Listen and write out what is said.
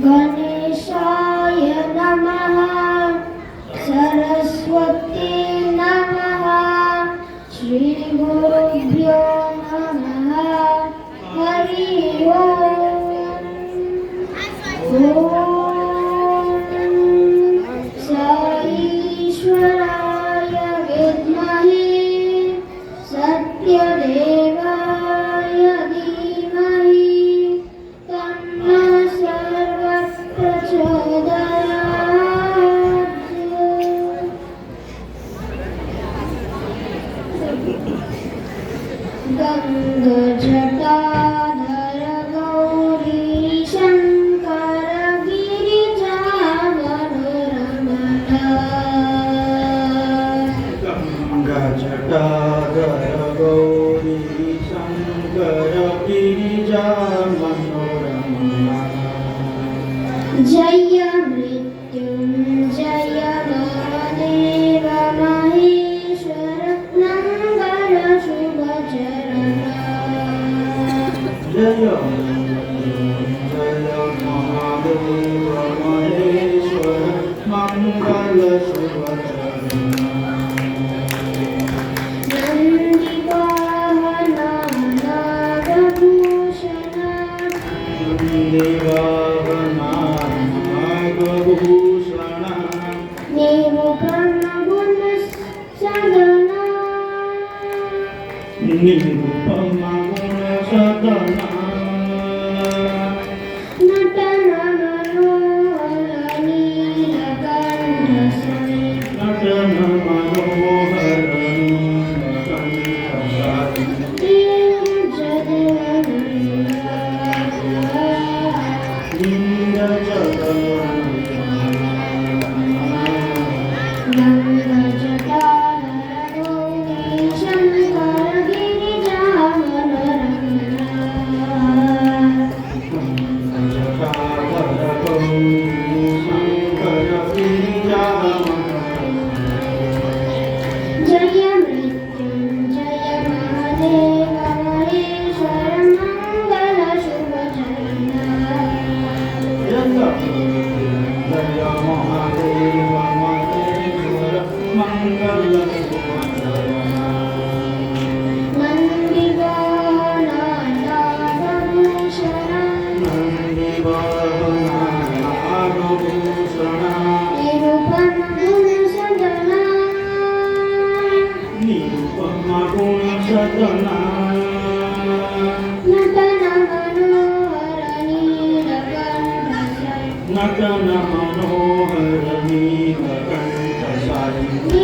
गणेशाय नमः सरस्वती नमः श्रीगुरुभ्यो नमः हरि ओम ईश्वराय विद्महे सत्यदेवाय धीमहि तन्नो सर्वः प्रचोदयात्। गङ्गजटाधर गौरी शङ्कर गिरिजावनरमण गङ्गजटाधर गौरी शङ्कर गिरिजावनरमण जय मृत्युञ्जय महादेव महेश्वर मंगल शुभचरण जय जय महादेव महेश्वर मंगल शुभचरण नन्दिवाहन नागभूषण नागभूषण निरुपम गुणसदन निरुपम गुणसदन नटन मनोहर नीलकण्ठ नटन मनोहर नीलकण्ठ जय मृत्युञ्जय महादेव महेश्वर मंगल शुभचरण जय महादेव महेश्वर मंगल शुभचरण नन्दिवाहन नागभूषण नन्दिवाहन नागभूषण निरुपम गुणसदन निरुपम गुणसदन नटन मनोहर नीलकण्ठ नटन मनोहर नीलकण्ठ साई